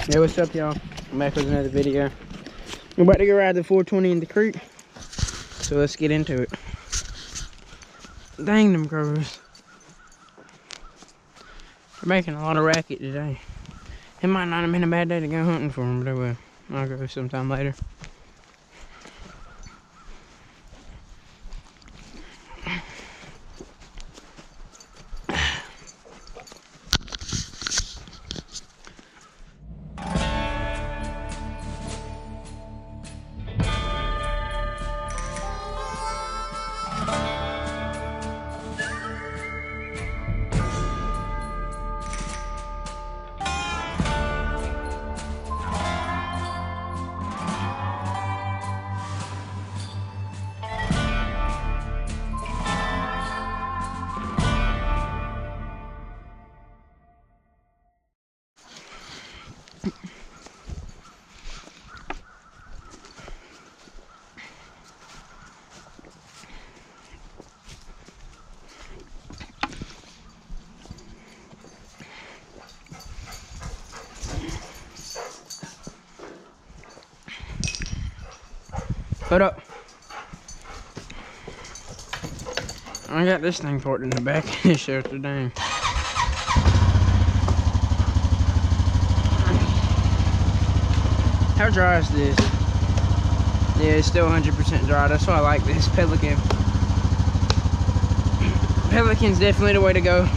Hey, what's up, y'all? I'm back with another video. I'm about to go ride the 420 in the creek, so let's get into it. Dang them crows. They're making a lot of racket today. It might not have been a bad day to go hunting for them, but I will. I'll go sometime later. Hold up. I got this thing parked in the back of the shelter, dang. How dry is this? Yeah, it's still 100% dry. That's why I like this Pelican. Pelican's definitely the way to go.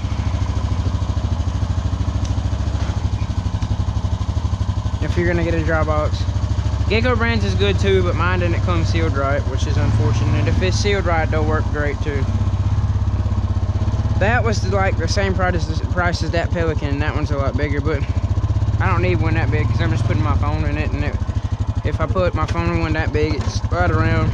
If you're gonna get a dry box. Gecko Brands is good too, but mine didn't come sealed right, which is unfortunate. If it's sealed right, they'll work great too. That was like the same price as that Pelican, and that one's a lot bigger, but I don't need one that big because I'm just putting my phone in it, and if I put my phone in one that big, it's right around.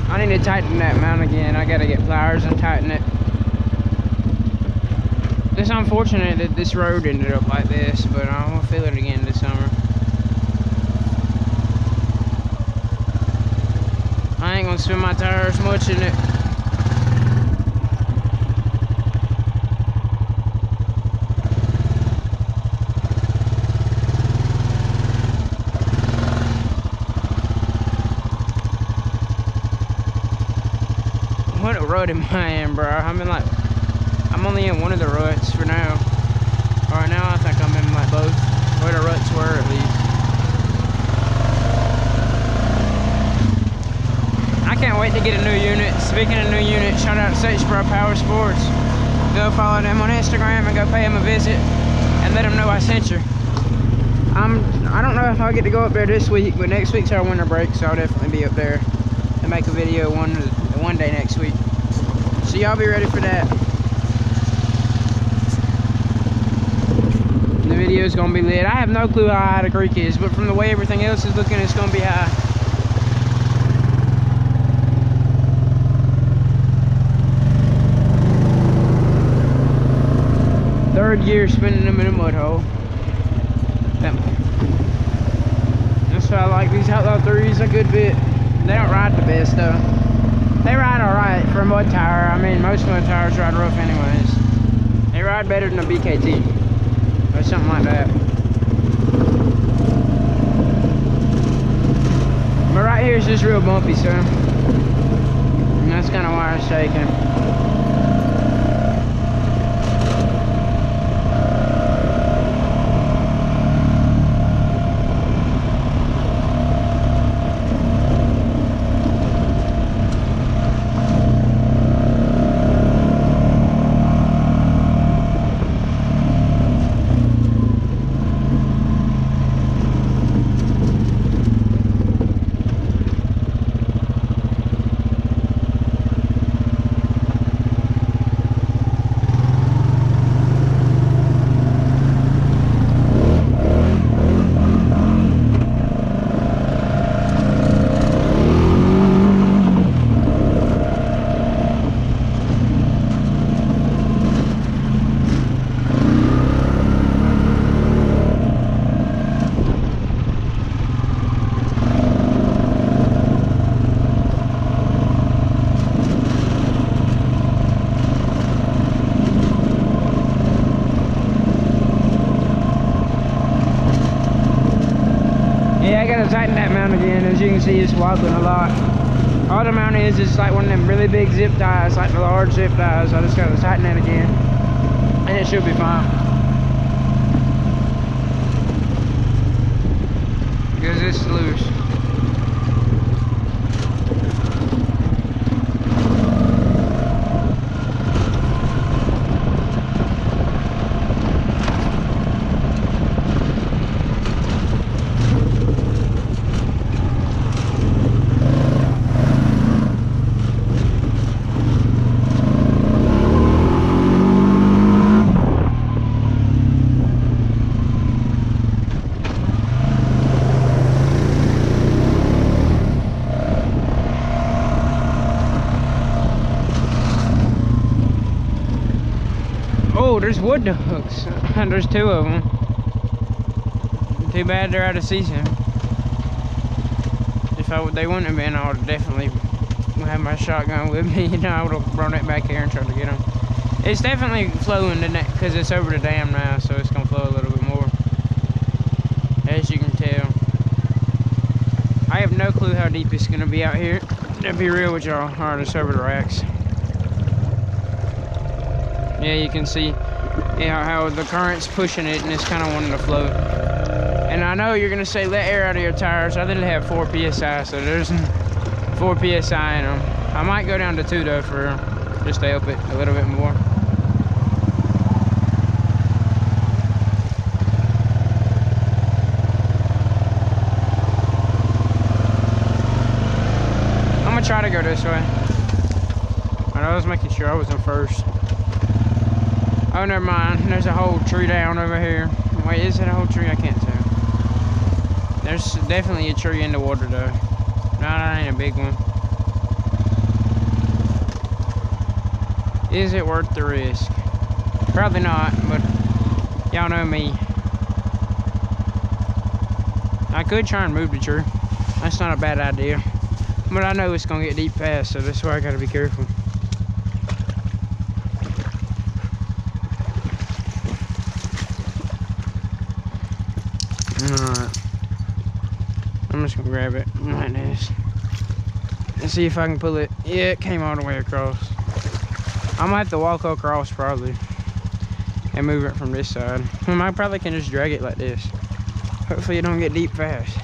I need to tighten that mount again. I gotta get pliers and tighten it. It's unfortunate that this road ended up like this, but I won't feel it again this summer. I ain't gonna spin my tires much in it. What a rut am I in, bro? I'm only in one of the ruts for now. Right now, I think I'm in like both, where the ruts were at least. I can't wait to get a new unit. Speaking of new unit, shout out to Satesboro Power Sports. Go follow them on Instagram and go pay them a visit and let them know I sent you. I don't know if I'll get to go up there this week, but next week's our winter break, so I'll definitely be up there to make a video one day next week. So y'all be ready for that. The video is gonna be lit. I have no clue how high the creek is, but from the way everything else is looking, it's gonna be high. Third year spinning them in a mud hole. That's why I like these Outlaw 3s a good bit. They don't ride the best though. They ride alright for a mud tire. I mean, most mud tires ride rough anyways. They ride better than a BKT or something like that. But right here is just real bumpy, so. And that's kind of why it's shaking. gotta tighten that mount again. As you can see, it's wobbling a lot. All the mount is like one of them really big zip ties, like the large zip ties. I just gotta tighten that again, and it should be fine. Because it's loose. Oh, there's wood hooks. There's 2 of them. Too bad they're out of season. If they wouldn't have been, I would have definitely had my shotgun with me. You know, I would have brought it back here and tried to get them. It's definitely flowing because it's over the dam now, so it's gonna flow a little bit more. As you can tell, I have no clue how deep it's gonna be out here. To be real with y'all, alright, it's over the racks. Yeah, you can see how the current's pushing it and it's kind of wanting to float. And I know you're going to say, let air out of your tires. I literally have 4 PSI, so there's 4 PSI in them. I might go down to 2 though, for just to help it a little bit more. I'm going to try to go this way. I was making sure I was in first. Oh, never mind. There's a whole tree down over here. Wait, is it a whole tree? I can't tell. There's definitely a tree in the water, though. No, that ain't a big one. Is it worth the risk? Probably not, but y'all know me. I could try and move the tree. That's not a bad idea. But I know it's going to get deep fast, so that's why I got to be careful. Alright, I'm just gonna grab it like this and see if I can pull it. Yeah, it came all the way across. I'm gonna have to walk across probably and move it from this side. I probably can just drag it like this. Hopefully it don't get deep fast.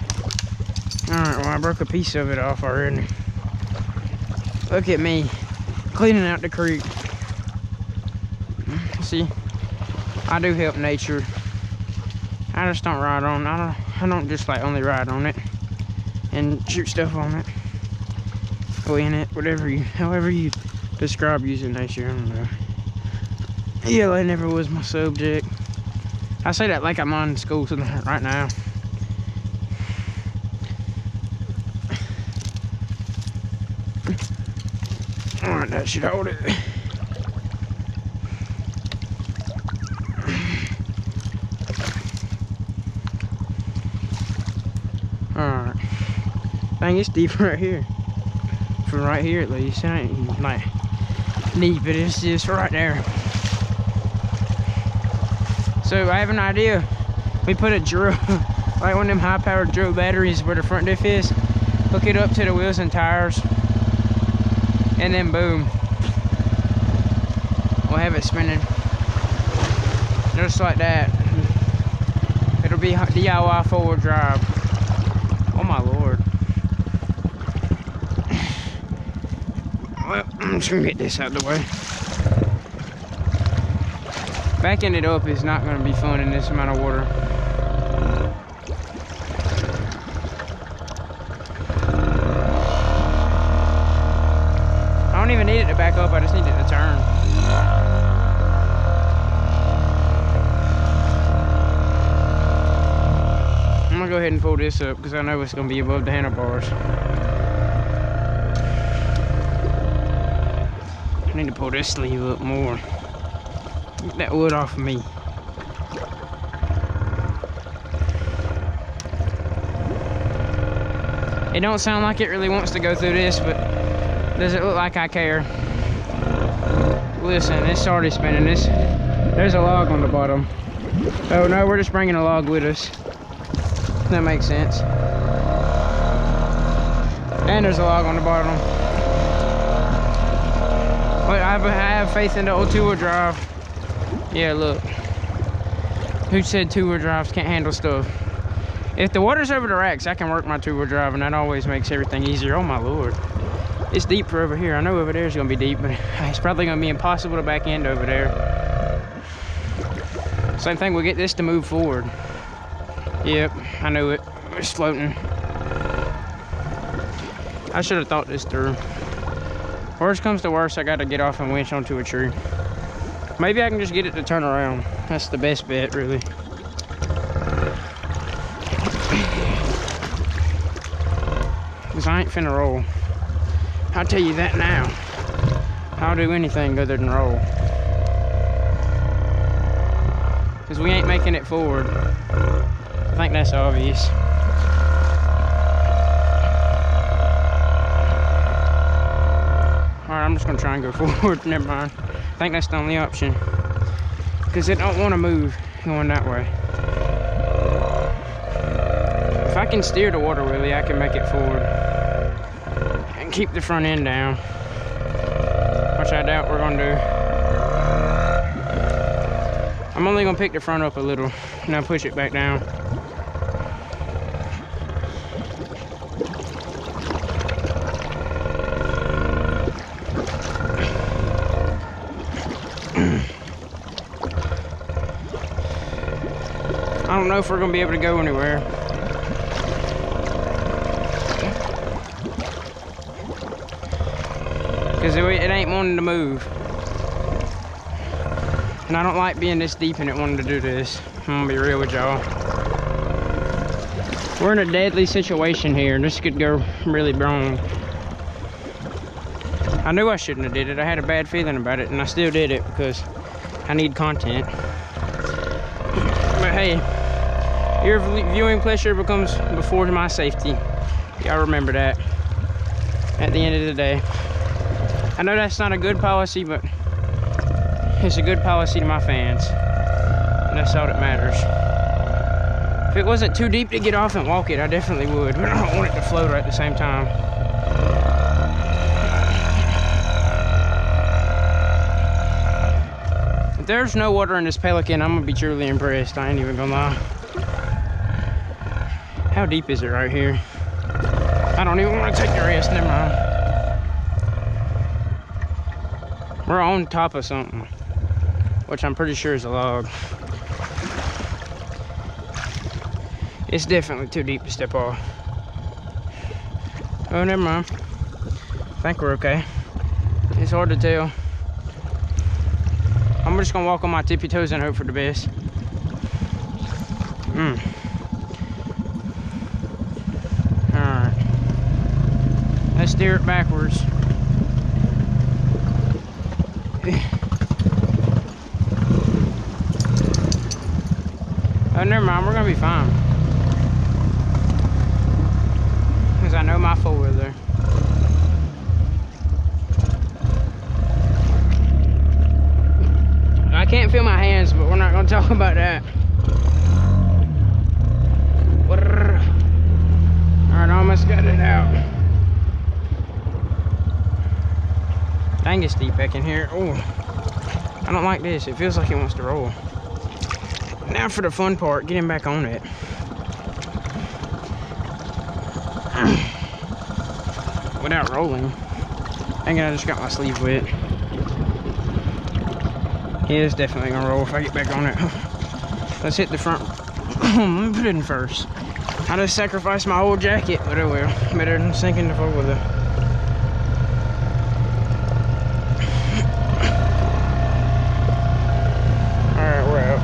Alright, well I broke a piece of it off already. Look at me cleaning out the creek. See, I do help nature. I just don't ride on. I don't just like only ride on it and shoot stuff on it, or in it, however you describe using nature. I don't know. Yeah, that never was my subject. I say that like I'm on school right now. Alright, that should hold it. Alright. Dang, it's deep right here. From right here at least. It ain't like deep, but it's just right there. So I have an idea. We put a drill, like one of them high-powered drill batteries where the front diff is. Hook it up to the wheels and tires. And then boom. We'll have it spinning. Just like that. It'll be DIY forward drive. Oh my lord. Well, I'm just gonna get this out of the way. Backing it up is not gonna be fun in this amount of water. I don't even need it to back up, I just need it to turn. I'm gonna go ahead and pull this up because I know it's gonna be above the handlebars. I need to pull this sleeve up more. Get that wood off of me. It don't sound like it really wants to go through this, but does it look like I care? Listen, it's already spinning. There's a log on the bottom. Oh no, we're just bringing a log with us. That makes sense. And there's a log on the bottom. But I have faith in the old two-wheel drive. Yeah, look. Who said two-wheel drives can't handle stuff? If the water's over the racks, I can work my two-wheel drive, and that always makes everything easier. Oh my Lord. It's deep for over here. I know over there is gonna be deep, but it's probably gonna be impossible to back end over there. Same thing, we'll get this to move forward. Yep, I knew it. It's floating. I should have thought this through. Worst comes to worst, I gotta get off and winch onto a tree. Maybe I can just get it to turn around. That's the best bet, really. Because I ain't finna roll. I'll tell you that now. I'll do anything other than roll. Because we ain't making it forward. I think that's obvious. Alright, I'm just gonna try and go forward. Never mind. I think that's the only option. Because it don't want to move going that way. If I can steer the water wheelie, I can make it forward. And keep the front end down. Which I doubt we're gonna do. I'm only gonna pick the front up a little. Now push it back down. I don't know if we're gonna be able to go anywhere. Because it ain't wanting to move. And I don't like being this deep and it wanting to do this. I'm gonna be real with y'all. We're in a deadly situation here. This could go really wrong. I knew I shouldn't have did it. I had a bad feeling about it, and I still did it because I need content. But hey, your viewing pleasure becomes before my safety. Y'all remember that at the end of the day. I know that's not a good policy, but it's a good policy to my fans. And that's all that matters. If it wasn't too deep to get off and walk it, I definitely would. But I don't want it to float at the same time. If there's no water in this Pelican, I'm gonna be truly impressed. I ain't even gonna lie. How deep is it right here? I don't even want to take the risk. Never mind. We're on top of something, which I'm pretty sure is a log. It's definitely too deep to step off. Oh, never mind. I think we're okay. It's hard to tell. I'm just gonna walk on my tippy toes and hope for the best. Alright. Let's steer it backwards. Oh, never mind, we're gonna be fine. Because I know my four-wheeler. I can't feel my hands, but we're not gonna talk about that. Alright, almost got it out. Dang, it's deep back in here. Oh, I don't like this. It feels like it wants to roll. Now for the fun part, getting back on it. Without rolling. Dang it, I just got my sleeve wet. It is definitely gonna roll if I get back on it. Let's hit the front. Let me put it in first. I just sacrificed my old jacket, but oh well. Better than sinking the four-wheeler. Alright, we're out.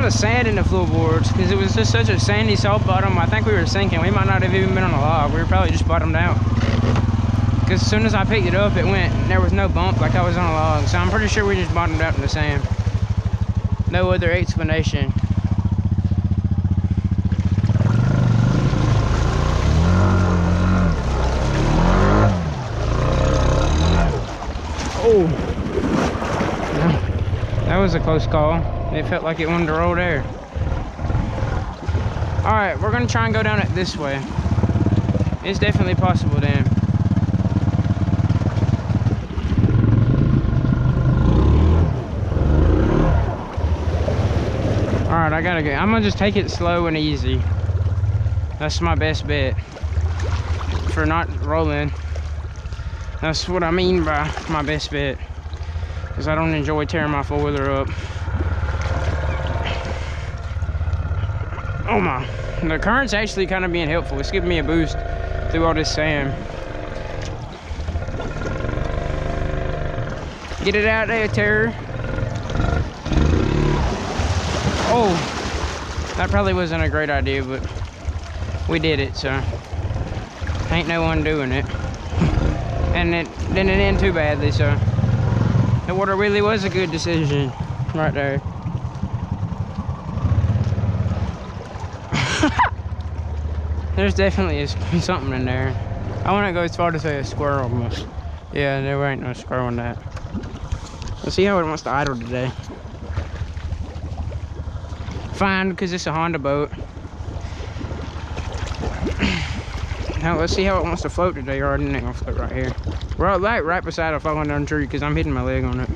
The sand in the floorboards, because it was just such a sandy salt bottom. I think we were sinking. We might not have even been on a log. We were probably just bottomed out, because as soon as I picked it up, it went, there was no bump like I was on a log. So I'm pretty sure we just bottomed out in the sand. No other explanation. was a close call. It felt like it wanted to roll there. All right, we're gonna try and go down it this way. It's definitely possible then. All right, I gotta go. I'm gonna just take it slow and easy. That's my best bet for not rolling. That's what I mean by my best bet, because I don't enjoy tearing my four-wheeler up. Oh my, the current's actually kind of being helpful. It's giving me a boost through all this sand. Get it out there, Terror. Oh, that probably wasn't a great idea, but we did it, so ain't no one doing it. And it didn't end too badly, so the water really was a good decision right there. There's definitely something in there. I want to go as far to say a squirrel, but yeah, there ain't no squirrel in that. Let's see how it wants to idle today. Fine, because it's a Honda boat. Now let's see how it wants to float today. Or it ain't gonna float right here. We're right beside a falling down tree because I'm hitting my leg on it.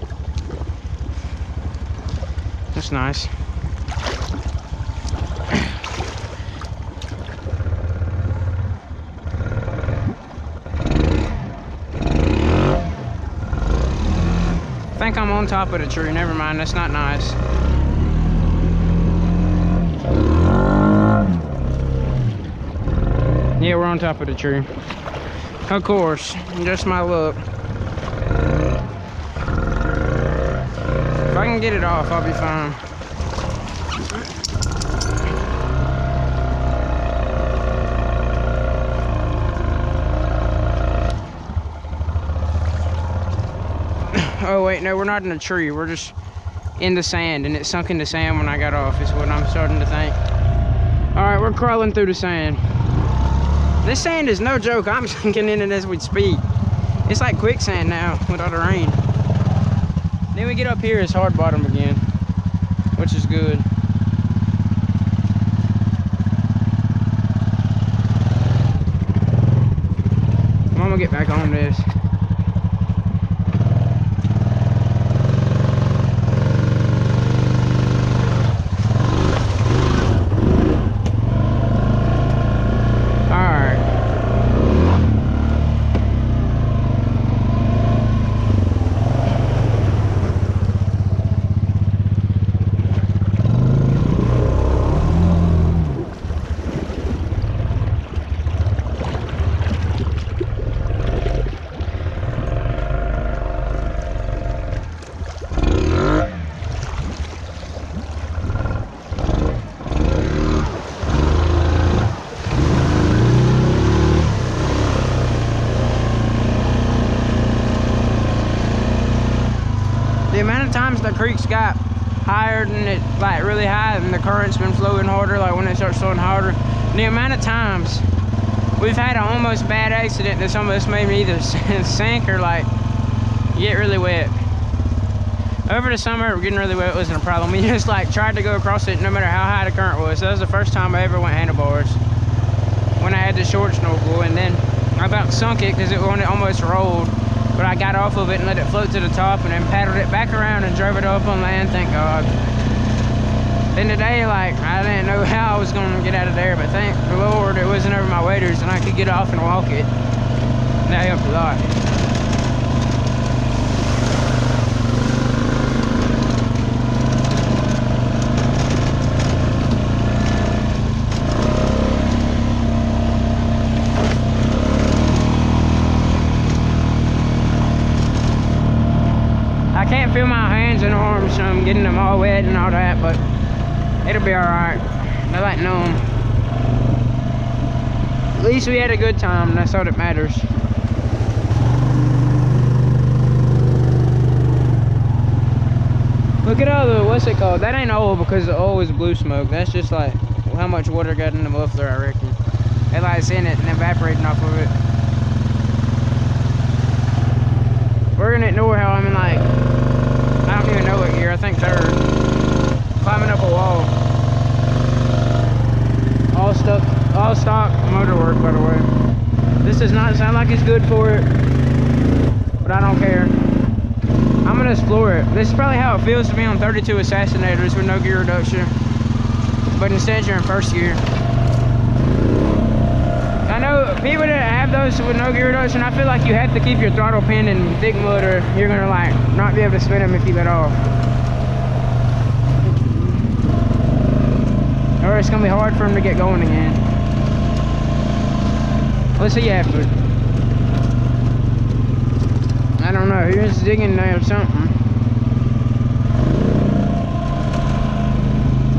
That's nice. I think I'm on top of the tree. Never mind, that's not nice. Yeah, we're on top of the tree. Of course, just my luck. If I can get it off, I'll be fine. Oh wait, no, we're not in a tree. We're just in the sand, and it sunk in the sand when I got off, is what I'm starting to think. All right, we're crawling through the sand. This sand is no joke. I'm sinking in it as we speak. It's like quicksand now with all the rain. Then we get up here, it's hard bottom again, which is good. I'm gonna get back on this. The amount of times the creek's got higher than it, like really high, and the current's been flowing harder, like when it starts flowing harder. And the amount of times we've had an almost bad accident that some of us maybe either sink or like get really wet. Over the summer, getting really wet wasn't a problem. We just like tried to go across it no matter how high the current was. So that was the first time I ever went handlebars, when I had the short snorkel, and then I about sunk it because it almost rolled. But I got off of it and let it float to the top, and then paddled it back around and drove it up on land, thank God. Then today, like, I didn't know how I was gonna get out of there, but thank the Lord it wasn't over my waders and I could get off and walk it. That helped a lot. I can't feel my hands and arms, so I'm getting them all wet and all that, but it'll be alright. They're like numb. At least we had a good time, that's all that matters. Look at all the, what's it called? That ain't oil because the oil is blue smoke. That's just like how much water got in the muffler, I reckon. It likes in it and evaporating off of it. We're gonna ignore how I'm don't even know what gear. I think third. Climbing up a wall. All stock motor work, by the way. This does not sound like it's good for it, but I don't care. I'm gonna explore it. This is probably how it feels to be on 32 Assassinators with no gear reduction, but instead you're in first gear. I know people that have those with no gear reduction, I feel like you have to keep your throttle pinned in thick mud or you're gonna like not be able to spin them if you let off. Or it's gonna be hard for them to get going again. Let's see after. I don't know, he was digging there or something.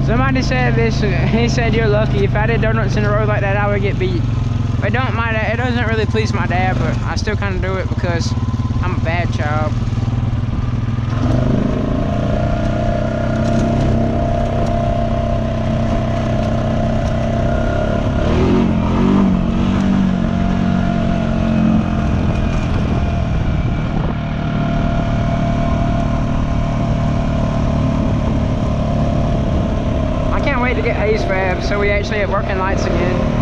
Somebody said this, he said you're lucky. If I did donuts in a row like that, I would get beat. It doesn't really please my dad, but I still kind of do it because I'm a bad child. I can't wait to get haze fab so we actually have working lights again.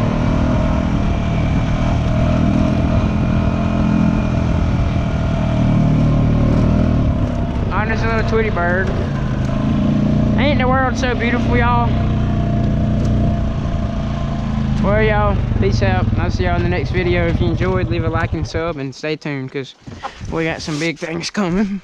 There's a little Tweety bird. Ain't the world so beautiful, y'all? Well, y'all, peace out. I'll see y'all in the next video. If you enjoyed, leave a like and sub and stay tuned because we got some big things coming.